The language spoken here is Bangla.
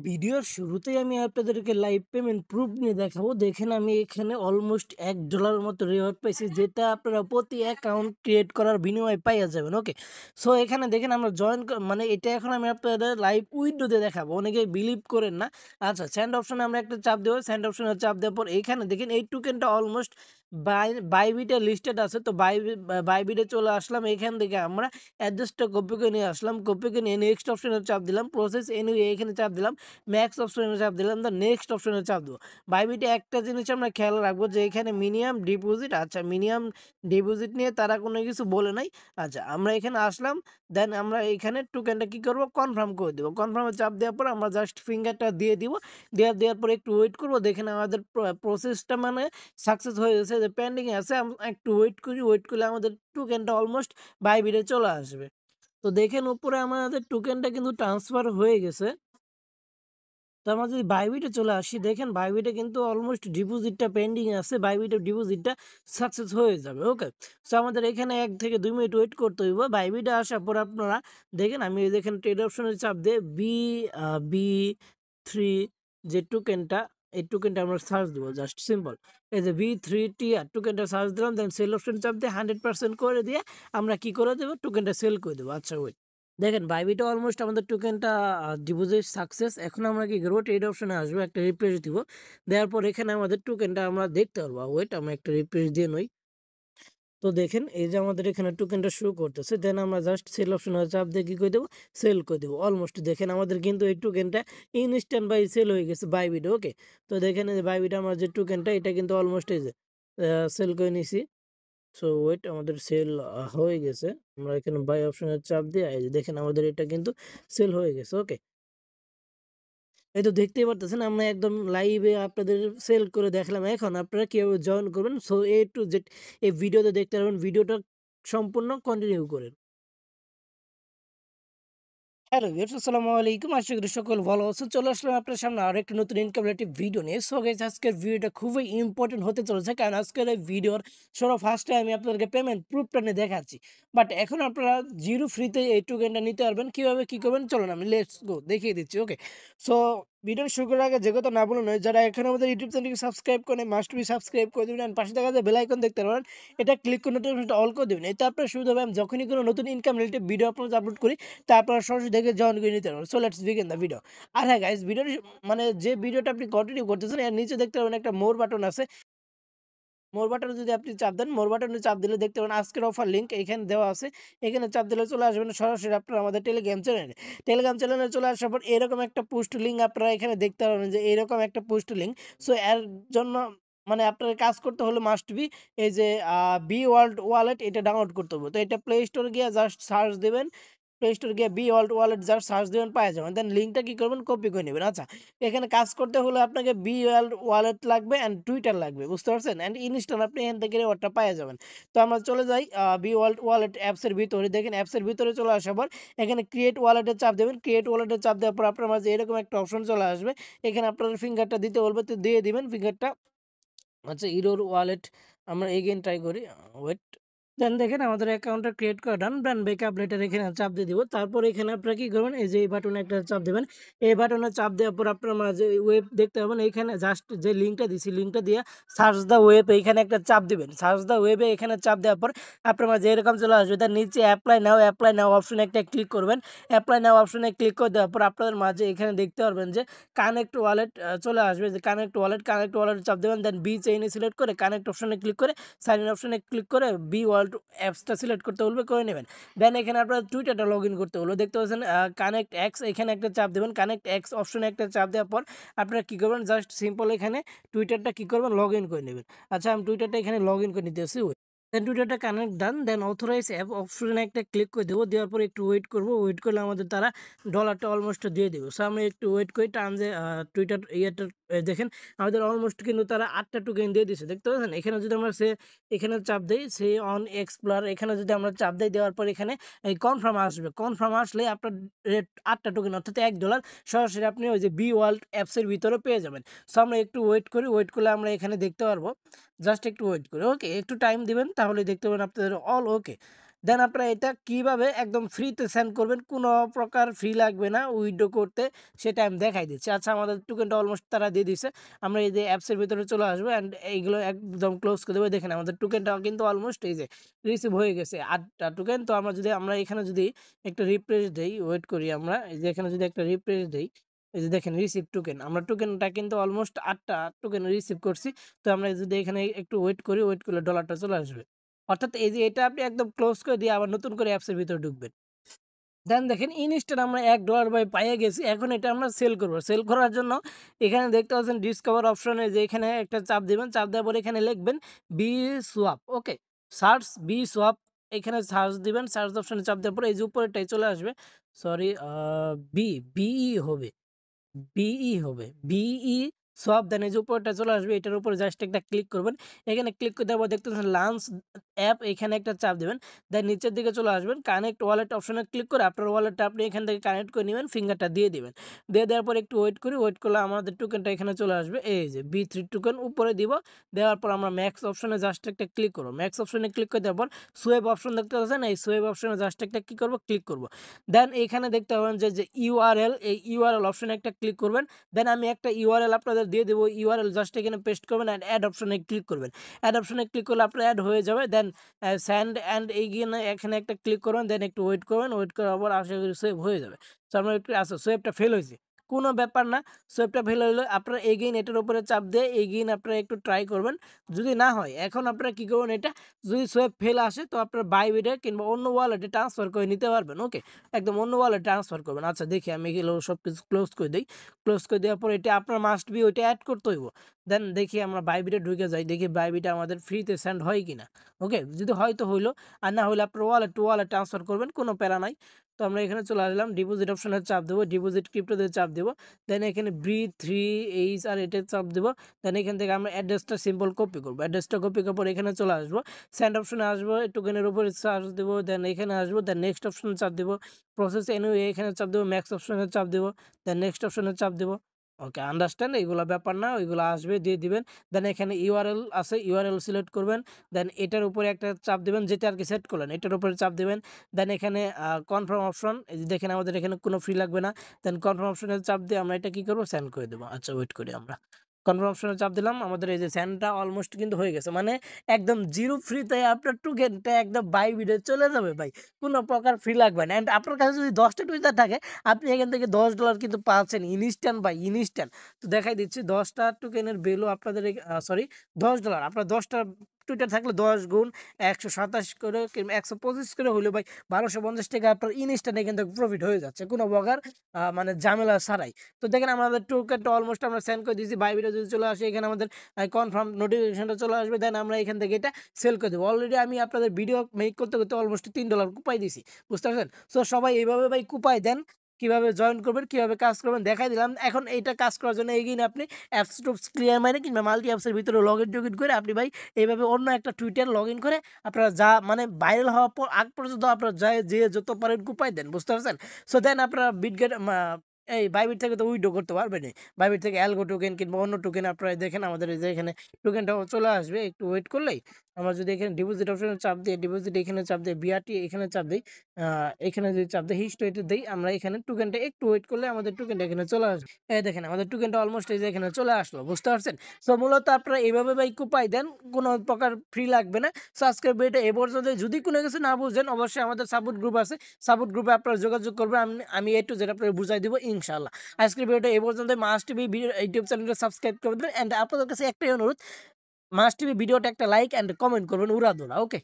ভিডিওর শুরুতেই আমি আপনাদেরকে লাইভ পেমেন্ট প্রুফ নিয়ে দেখাবো। দেখেন আমি এখানে অলমোস্ট $1 মতো রিওয়ার্ড পাইছি, যেটা আপনারা প্রতি অ্যাকাউন্ট ক্রিয়েট করার বিনিময়ে পাইয়া যাবেন। ওকে, সো এখানে দেখেন আমরা জয়েন মানে এটা এখন আমি আপনাদের লাইভ উইন্ডোতে দেখাবো, অনেকেই বিলিভ করেন না। আচ্ছা, সেন্ড অপশনে আমরা একটা চাপ দেবো। সেন্ড অপশনে চাপ দেওয়ার পর এইখানে দেখেন এই টোকেনটা অলমোস্ট বাইবিটে লিস্টেড আছে। তো বাইবিটে চলে আসলাম। এখান থেকে আমরা অ্যাড্রেসটা কপি করে নিয়ে আসলাম। কপি করে নিয়ে নেক্সট অপশনে চাপ দিলাম। প্রসেস এনিওয়ে এখানে চাপ দিলাম। ম্যাক্স অপশনে চাপ দিলাম। তো নেক্সট অপশনে চাপ দেবো। বাইবিটে একটা জিনিস আমরা খেয়াল রাখবো যে এখানে মিনিমাম ডিপোজিট, আচ্ছা মিনিমাম ডিপোজিট নিয়ে তারা কোনো কিছু বলে নাই। আচ্ছা, আমরা এখানে আসলাম। দেন আমরা এখানে টোকেনটা কি করব, কনফার্ম করে দেবো। কনফার্মে চাপ দেওয়ার পর আমরা জাস্ট ফিঙ্গারটা দিয়ে দিব। দেওয়ার পর একটু ওয়েট করবো। দেখেন আমাদের প্রসেসটা মানে সাকসেস হয়ে গেছে, যে পেন্ডিং আছে। আমরা একটু ওয়েট করি। ওয়েট করলে আমাদের টোকেনটা অলমোস্ট বাইবিটে চলে আসবে। তো দেখেন উপরে আমাদের টোকেনটা কিন্তু ট্রান্সফার হয়ে গেছে। তো আমরা যদি বাইবিটে চলে আসি, দেখেন বাইবিটে কিন্তু অলমোস্ট ডিপোজিটটা পেন্ডিং আছে। বাইবিটের ডিপোজিটটা সাকসেস হয়ে যাবে। ওকে, সো আমাদের এখানে 1 থেকে 2 মিনিট ওয়েট করতে হইব। বাইবিটে আসার পর আপনারা দেখেন আমি দেখেন ট্রেড অপশনের চাপ দিয়ে বি3 যে টোকেনটা, এই টোকেনটা আমরা সার্চ দেবো। জাস্ট সিম্পল এই যে বি3 টোকেনটা সার্চ দিলাম। দেন সেল অপশন চাপ দিয়ে 100% করে দিয়ে আমরা কি করে দেবো, টোকেনটা সেল করে দেবো। আচ্ছা ওয়েট, দেখেন বাইবিটা অলমোস্ট আমাদের টোকেনটা ডিপোজিট সাকসেস। এখন আমরা কি করবো, ট্রেড অপশনে আসবো, একটা রিপ্লেস দিব। দেওয়ার পর এখানে আমাদের টোকেনটা আমরা দেখতে পারবো। ওয়েট, আমরা একটা রিপ্লেস দিয়ে নই। তো দেখেন এই যে আমাদের এখানে টোকেনটা শো করতেছে। দেন আমরা জাস্ট সেল অপশনে চাপ দিয়ে কি করে দেবো, সেল করে দেবো। অলমোস্ট দেখেন আমাদের কিন্তু এই টোকেনটা ইনস্ট্যান্ট বাই সেল হয়ে গেছে বাইবিটে। ওকে, তো দেখেন এই যে বাইবিটে আমার যে টোকেনটা, এটা কিন্তু অলমোস্ট এই যে সেল করে নিছি। সো ওয়েট, আমাদের সেল হয়ে গেছে। আমরা এখানে বাই অপশনে চাপ দিয়ে এই যে দেখেন আমাদের এটা কিন্তু সেল হয়ে গেছে। ওকে, এই তো দেখতেই পারতেছেন আমরা একদম লাইভে আপনাদের সেল করে দেখলাম। এখন আপনারা কিভাবে জয়েন করবেন, সো এ টু জেড এই ভিডিওতে দেখতে পারবেন। ভিডিওটা সম্পূর্ণ কন্টিনিউ করেন। হ্যালো ভিউয়ার্স, আসসালামু আলাইকুম। আশা করি সকল ভালো আছেন। চলে আসলাম আপনার সামনে আরো একটা নতুন ইনকাম রিলেটেড ভিডিও নিয়ে। সো গাইস, আজকের ভিডিওটা খুবই ইম্পর্টেন্ট হতে চলেছে, কারণ আজকের এই ভিডিওর ফার্স্টে আমি আপনাদেরকে পেমেন্ট প্রুফটা নিয়ে দেখাচ্ছি। বাট এখন আপনারা জিরো ফ্রিতে এই টোকেনটা নিতে পারবেন। কিভাবে কি করবেন চলুন আমি লেটস গো দেখিয়ে দিচ্ছি। ওকে, সো ভিডিও শুরু করার আগে যে কথা না বলে নয়, যারা এখন আমাদের ইউটিউব চ্যানেলকে সাবস্ক্রাইব করে মাস্ট বি সাবস্ক্রাইব করে দেবেন। আর পাশে দেখা যায় বেল আইকন দেখতে পারেন, এটা ক্লিক করে নোটিফিকেশনটা অল করে দেবেন। এতে আপনার সুবিধা হবে, আমি যখনই কোনো নতুন ইনকাম রিলেটেড ভিডিও আপলোড করি তা আপনারা সরাসরি দেখে জয়েন করে নিতে পারবেন। So let's begin the video. আর হ্যাঁ গাইস, ভিডিওটি মানে যে ভিডিওটা আপনি কন্টিনিউ করতেছেন এর নিচে দেখতে পাবেন একটা মোর বাটন আছে। মোর বাটনে যদি আপনি চাপ দেন, মোর বাটনে চাপ দিলে দেখতে পাবেন আজকের অফার লিঙ্ক এখানে দেওয়া আছে। এখানে চাপ দিলে চলে আসবেন সরাসরি আপনারা আমাদের টেলিগ্রাম চ্যানেলে। টেলিগ্রাম চ্যানেলে চলে আসার পর এরকম একটা পোস্ট লিঙ্ক আপনারা এখানে দেখতে পাবেন, যে এরকম একটা পোস্ট লিঙ্ক। সো এর জন্য মানে আপনার কাজ করতে হলে মাস্ট বি এই যে বি ওয়ার্ল্ড ওয়ালেট, এটা ডাউনলোড করতে হবে। তো এটা প্লে স্টোরে গিয়ে জাস্ট সার্চ দেবেন। প্লে স্টোরে গিয়ে B world wallet just search দেবেন, পাওয়া যাবেন। দেন লিঙ্কটা কি করবেন, কপি করে নেবেন। আচ্ছা, এখানে কাজ করতে হলে আপনাকে বি ওয়ার্ল্ড ওয়ালেট লাগবে অ্যান্ড টুইটার লাগবে, বুঝতে পারছেন? অ্যান্ড ইনস্টল আপনি এখান থেকে রিওয়ার্ডটা পাওয়া যাবেন। তো আমরা চলে যাই বি ওয়ার্ল্ড ওয়ালেট অ্যাপসের ভিতরে। দেখেন অ্যাপসের ভিতরে চলে আসার পর এখানে ক্রিয়েট ওয়ালেটে চাপ দেবেন। ক্রিয়েট ওয়ালেটে চাপ দেওয়ার পর আপনার মাঝে এরকম একটা অপশন চলে আসবে। এখানে আপনার ফিঙ্গারটা দিতে বলবে, তো দিয়ে দিবেন ফিঙ্গারটা। আচ্ছা, ইরোর ওয়ালেট আমরা এগেইন ট্রাই করি। ওয়েট, দেন দেখেন আমাদের অ্যাকাউন্টটা ক্রিয়েট করা ডান। দেন ব্যাকআপ লেটার এখানে চাপ দিয়ে দিব। তারপর এখানে আপনারা কি করবেন, এই যে এই বাটনে একটা চাপ দেবেন। এই বাটনে চাপ দেওয়ার পর আপনারা যে ওয়েব দেখতে পাবেন, এইখানে জাস্ট যে লিঙ্কটা দিছি, লিঙ্কটা দিয়ে সার্চ দ্য ওয়েব এখানে একটা চাপ দিবেন। সার্চ দ্য ওয়েবে এখানে চাপ দেওয়ার পর আপনার মাঝে এরকম চলে আসবে। তার নিচে অ্যাপ্লাই নাও অপশনে একটা ক্লিক করবেন। অ্যাপ্লাই নাও অপশনে ক্লিক করে দেওয়ার পর আপনাদের মাঝে এখানে দেখতে পারবেন যে কানেক্ট ওয়ালেট চলে আসবে। যে কানেক্ট ওয়ালেট চাপ দেবেন। দেন বি চেইনে সিলেক্ট করে কানেক্ট অপশনে ক্লিক করে সাইন ইন অপশনে ক্লিক করে বি ওয়ার্ল্ড অ্যাপসটা সিলেক্ট করতে বলবে, করে নেবেন। দেন এখানে আপনার টুইটারটা লগ ইন করতে হলো, দেখতে পাচ্ছেন কানেক্ট এক্স, এখানে একটা চাপ দেবেন। কানেক্ট এক্স অপশনে একটা চাপ দেওয়ার পর আপনারা কী করবেন, জাস্ট সিম্পল এখানে টুইটারটা কী করবেন, লগ ইন করে নেবেন। আচ্ছা, আমি টুইটারটা এখানে লগ ইন করে নিতেছি। দেন টুইটারটা কানেক্ট ডান। দেন অথরাইজ অ্যাপ অপশনে একটা ক্লিক করে দেবো। দেওয়ার পর একটু ওয়েট করবো। ওয়েট করলে আমাদের তারা ডলারটা অলমোস্ট দিয়ে দেবে। সো আমরা একটু ওয়েট করি। টার্ম যে টুইটার ইয়েটা দেখেন আমাদের অলমোস্ট কিন্তু তারা 8টা টোকেন দিয়ে দিচ্ছে, দেখতে পাচ্ছেন? এখানে যদি আমরা এখানে চাপ দিই, সে অন এক্সপ্লোর, এখানে যদি আমরা চাপ দিই, দেওয়ার পর এখানে এই কনফার্ম আসবে। কনফার্ম আসলে আপনার রেট 8টা টোকেন অর্থাৎ $1 সরাসরি আপনি ওই যে বি ওয়ার্ল্ড অ্যাপসের ভিতরে পেয়ে যাবেন। সো আমরা একটু ওয়েট করি। ওয়েট করলে আমরা এখানে দেখতে পারবো। জাস্ট একটু ওয়েট করি। ওকে, একটু টাইম দিবেন, তাহলে দেখতে পাবেন আপনাদের অল ওকে। দেন আপনারা এটা কিভাবে একদম ফ্রিতে সেন্ড করবেন, কোনো প্রকার ফি লাগবে না উইথড্র করতে, সেটা আমি দেখাই দিচ্ছি। আচ্ছা, আমাদের টোকেনটা অলমোস্ট তারা দিয়ে দিছে। আমরা এই যে অ্যাপসের ভিতরে চলে আসবো অ্যান্ড এইগুলো একদম ক্লোজ করে দেবো। দেখেন আমাদের টোকেনটা কিন্তু অলমোস্ট এই যে রিসিভ হয়ে গেছে 8টা টোকেন। তো আমরা এখানে যদি একটা রিফ্রেশ দেই, ওয়েট করি আমরা, এই যে এখানে যদি একটা রিফ্রেশ দেই, এই যে দেখেন রিসিভ টোকেন, আমরা টোকেনটা কিন্তু অলমোস্ট 8টা টোকেন রিসিভ করছি। তো আমরা যদি এখানে একটু ওয়েট করি, ওয়েট করলে ডলারটা চলে আসবে। অর্থাৎ এই যে এটা আপনি একদম ক্লোজ করে দিয়ে আবার নতুন করে অ্যাপসের ভিতরে ঢুকবেন। দেন দেখেন ইনস্ট্যান্ট আমরা $1 বাই পাইয়ে গেছি। এখন এটা আমরা সেল করব। সেল করার জন্য এখানে দেখতে পাচ্ছেন ডিসকভার অপশনে যে এখানে একটা চাপ দিবেন। চাপ দেওয়ার পরে এখানে লিখবেন বিসওয়াপ। ওকে? সার্চ বিসওয়াপ, এখানে সার্চ দিবেন। সার্চ অপশনে চাপ দেওয়ার পরে এই যে উপরেরটাই চলে আসবে। সরি, বিই হবে। বিই হবে। বিই সব দেন এই যে উপরটা চলে আসবে, এটার উপরে জাস্ট একটা ক্লিক করবেন। এখানে ক্লিক করে দেওয়ার পর দেখতে পাচ্ছেন লঞ্চ অ্যাপ, এখানে একটা চাপ দিবেন। দেন নিচের দিকে চলে আসবেন, কানেক্ট ওয়ালেট অপশনে ক্লিক করে আপনার ওয়ালেটটা আপনি এখান থেকে কানেক্ট করে নিবেন, ফিঙ্গারটা দিয়ে দিবেন। দিয়ে দেওয়ার পর একটু ওয়েট করি, ওয়েট করলে আমাদের টোকেনটা এখানে চলে আসবে। এই যে B3 টোকেন উপরে দিব। দেওয়ার পর আমরা ম্যাক্স অপশনে জাস্ট একটা ক্লিক করব। ম্যাক্স অপশনে ক্লিক করে দেওয়ার পর সোয়েব অপশন দেখতে পাচ্ছেন, এই সোয়েব অপশনে জাস্ট একটা কি করব, ক্লিক করব। দেন এখানে দেখতে পাবেন যে ইউআরএল, এই ইউআরএল অপশনে একটা ক্লিক করবেন। দেন আমি একটা ইউআরএল আপনাদের দিয়ে দেবো। ইউআরএল জাস্ট এখানে পেস্ট করবেন অ্যান্ড অ্যাড অপশনে ক্লিক করবেন। অ্যাড অপশনে ক্লিক করলে আপনার অ্যাড হয়ে যাবে। দেন সেন্ড অ্যান্ড এখানে একটা ক্লিক করবেন। দেন একটু ওয়েট করবেন, ওয়েট করার পর আশা করি সেভ হয়ে যাবে। তো আমরা একটু আচ্ছা, সোয়েবটা ফেল হয়েছে, কোনো ব্যাপার না। সোয়েবটা ফেল হলে আপনারা এগেইন এটার উপরে চাপ দিয়ে এগেইন আপনারা একটু ট্রাই করবেন। যদি না হয় এখন আপনারা কী করবেন, এটা যদি সোয়েব ফেল আসে তো আপনার বাইবিটে কিংবা অন্য ওয়ালেটে ট্রান্সফার করে নিতে পারবেন। ওকে? একদম অন্য ওয়ালেটে ট্রান্সফার করবেন। আচ্ছা দেখি আমি এগুলো সব কিছু ক্লোজ করে দিই। ক্লোজ করে দেওয়ার পর এটা আপনার মাস্ট বি ওইটা অ্যাড করতে হইব। দেন দেখি আমরা বাইবিটে ঢুকে যাই, দেখি বাইবিটে আমাদের ফ্রিতে সেন্ড হয় কিনা। ওকে? যদি হয় তো হইলো, আর না হলে আপনার ওয়ালেট টু ওয়ালেট ট্রান্সফার করবেন, কোনো প্যারা নাই। তো আমরা এখানে চলে আসলাম, ডিপোজিট অপশনে চাপ দেবো, ডিপোজিট ক্রিপ্টোতে চাপ দেবো। দেন এখানে B3H আর এটা চাপ দেবো। দেন এখান থেকে আমরা অ্যাড্রেসটা সিম্পল কপি করবো। অ্যাড্রেসটা কপি করার পর এখানে চলে আসবো, সেন্ড অপশনে আসবো, টোকেনের উপরে চার্জ দেবো। দেন এখানে আসবো, দেন নেক্সট অপশনে চাপ দেবো। প্রসেস এনিওয়ে এখানে চাপ দেবো, ম্যাক্স অপশনে চাপ দেবো। দেন নেক্সট অপশনে চাপ দেবো। ওকে, আন্ডারস্ট্যান্ড, এগুলো ব্যাপার না, ওইগুলো আসবে, দিয়ে দিবেন। দেন এখানে ইউআরএল আছে, ইউআরএল সিলেক্ট করবেন। দেন এটার উপরে একটা চাপ দিবেন, যেটা আর কি সেট করলেন এটার উপরে চাপ দিবেন। দেন এখানে কনফার্ম অপশন, এই যে দেখেন আমাদের এখানে কোনো ফ্রি লাগবে না। দেন কনফার্ম অপশনে চাপ দিয়ে আমরা এটা কি করবো, সেন্ড করে দেবো। আচ্ছা ওয়েট করি আমরা, কনফার্ম অপশনে চাপ দিলাম, আমাদের এই যে সেন্ডটা অলমোস্ট কিন্তু হয়ে গেছে। মানে একদম জিরো ফ্রিতে আপনার টোকেনটা একদম বাই বিডে চলে যাবে ভাই, কোনো প্রকার ফ্রি লাগবে না। অ্যান্ড আপনার কাছে যদি 10টা টুইটার থাকে, আপনি এখান থেকে $10 কিন্তু পাচ্ছেন ইনস্ট্যান্ট ভাই, ইনস্ট্যান্ট। তো দেখাই দিচ্ছি 10টা টোকেনের ভ্যালু আপনাদের, সরি $10, আপনার 10টা টুইটার থাকলে 10 গুণ 127 করে কিংবা 125 করে হলে ভাই 1250 টাকা আপনার ইনস্ট্যান্ট এখান থেকে প্রফিট হয়ে যাচ্ছে, কোনো প্রকার মানে ঝামেলা ছাড়াই। তো দেখেন আমাদের টোকেনটা অলমোস্ট আমরা সেন্ড করে দিয়েছি। বাইবিটা যদি চলে আসে, এখানে আমাদের কনফার্ম নোটিফিকেশনটা চলে আসবে। দেন আমরা এখান থেকে এটা সেল করে দেবো। অলরেডি আমি আপনাদের ভিডিও মেক করতে করতে অলমোস্ট $3 কুপাই দিছি, বুঝতে পারছেন? সো সবাই এইভাবে ভাই কুপাই দেন। কিভাবে জয়েন করবেন, কিভাবে কাজ করবেন দেখাই দিলাম। এখন এইটা কাজ করার জন্য এগিয়ে আপনি অ্যাপস টুপস ক্লিয়ার মাইনে কিংবা মাল্টি অ্যাপসের ভিতরে লগ ইন টগিন করে আপনি ভাই এইভাবে অন্য একটা টুইটার লগ ইন করে আপনারা যা মানে ভাইরাল হওয়ার পর আগ পর্যন্ত আপনারা যে যত পারেন কুপাই দেন, বুঝতে পারছেন? সো দেন আপনারা বিটগেট এই বাইবিট থেকে তো উইথড্র করতে পারবেন। বাইবিট থেকে অ্যালগো টোকেন কিংবা অন্য টোকেন আপনারা দেখেন আমাদের এই যে এখানে টোকেনটাও চলে আসবে। একটু ওয়েট করলেই আমরা যদি এখানে ডিপোজিট অপশনে চাপ দিই, ডিপোজিট এখানে চাপ দিই, বিআরটি এখানে চাপ দিই, এখানে যদি চাপ দিই হিস্টোরিতে দিই, আমরা এখানে টোকেনটা একটু ওয়েট করলে আমাদের টোকেনটা এখানে চলে আসবে। এই দেখেন আমাদের টোকেনটা অলমোস্ট এই যে এখানে চলে আসলো, বুঝতে পারছেন? সো মূলত আপনারা এইভাবে ভাই কুপাই দেন, কোনো প্রকার ফ্রি লাগবে না। সো আজকের ভিডিওটা এ পর্যন্ত। যদি কোনো কিছু না বুঝেন অবশ্যই আমাদের সাপোর্ট গ্রুপ আছে, সাপোর্ট গ্রুপে আপনারা যোগাযোগ করবেন, আমি একটু যেটা আপনাদের বুঝাই দিব ইনশাআল্লাহ। আজকের ভিডিওটা এই পর্যন্ত। মাস্ট টিভি ভিডিও ইউটিউব চ্যানেলটা সাবস্ক্রাইব করে দেবেন। অ্যান্ড আপনাদের কাছে একটাই অনুরোধ, মাস্ট টিভি ভিডিওটা একটা লাইক অ্যান্ড কমেন্ট করবেন উড়াধুরা। ওকে?